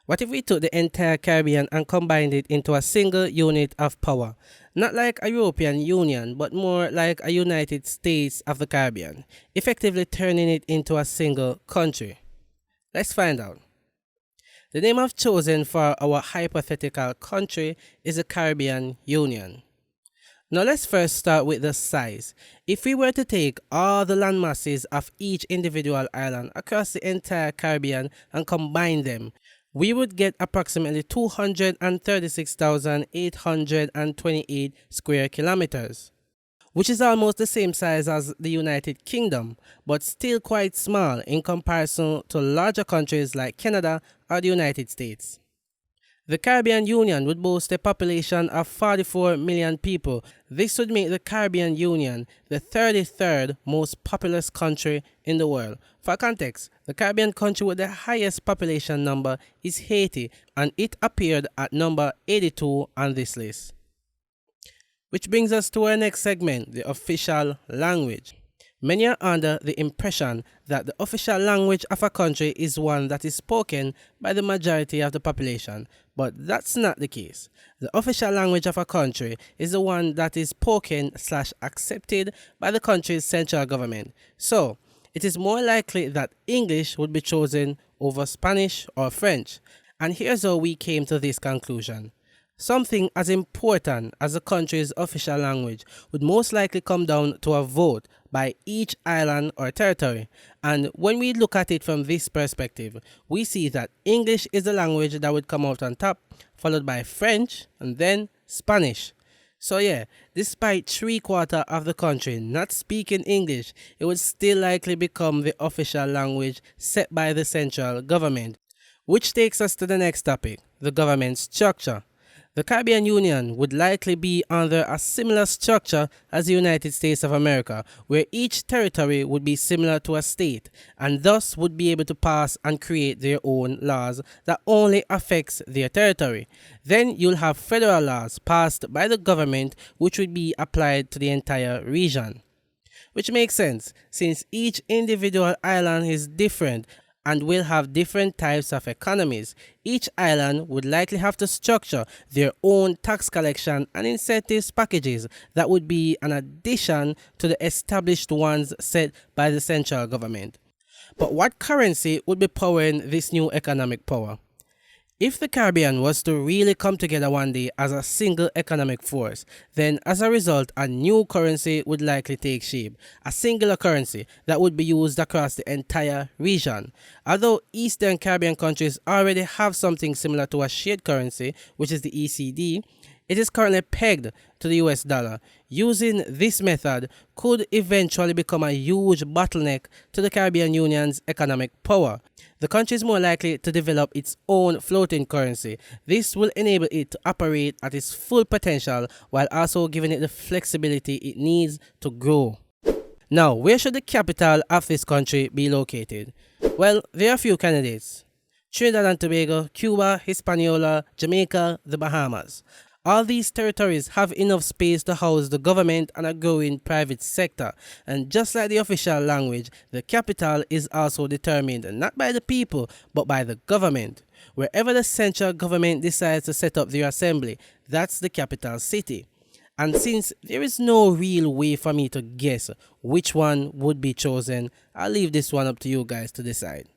What if we took the entire Caribbean and combined it into a single unit of power? Not like a European Union, but more like a United States of the Caribbean, effectively turning it into a single country. Let's find out. The name I've chosen for our hypothetical country is the Caribbean Union. Now let's first start with the size. If we were to take all the land masses of each individual island across the entire Caribbean and combine them, we would get approximately 236,828 square kilometers, which is almost the same size as the United Kingdom, but still quite small in comparison to larger countries like Canada or the United States. The Caribbean Union would boast a population of 44 million people. This would make the Caribbean Union the 33rd most populous country in the world. For context, the Caribbean country with the highest population number is Haiti, and it appeared at number 82 on this list. Which brings us to our next segment, the official language. Many are under the impression that the official language of a country is one that is spoken by the majority of the population, but that's not the case. The official language of a country is the one that is spoken/accepted by the country's central government. So, it is more likely that English would be chosen over Spanish or French. And here's how we came to this conclusion. Something as important as the country's official language would most likely come down to a vote by each island or territory. And when we look at it from this perspective, we see that English is the language that would come out on top, followed by French and then Spanish. So yeah, despite 3/4 of the country not speaking English, it would still likely become the official language set by the central government. Which takes us to the next topic, the government structure. The Caribbean Union would likely be under a similar structure as the United States of America, where each territory would be similar to a state, and thus would be able to pass and create their own laws that only affects their territory. Then you'll have federal laws passed by the government which would be applied to the entire region. Which makes sense, since each individual island is different and will have different types of economies. Each island would likely have to structure their own tax collection and incentives packages that would be an addition to the established ones set by the central government. But what currency would be powering this new economic power? If the Caribbean was to really come together one day as a single economic force, then as a result, a new currency would likely take shape, a singular currency that would be used across the entire region. Although Eastern Caribbean countries already have something similar to a shared currency, which is the ECD, it is currently pegged to the US dollar. Using this method could eventually become a huge bottleneck to the Caribbean Union's economic power. The country is more likely to develop its own floating currency. This will enable it to operate at its full potential while also giving it the flexibility it needs to grow. Now, where should the capital of this country be located? Well, there are a few candidates: Trinidad and Tobago, Cuba, Hispaniola, Jamaica, the Bahamas. All these territories have enough space to house the government and a growing private sector. And just like the official language, the capital is also determined not by the people, but by the government. Wherever the central government decides to set up their assembly, that's the capital city. And since there is no real way for me to guess which one would be chosen, I'll leave this one up to you guys to decide.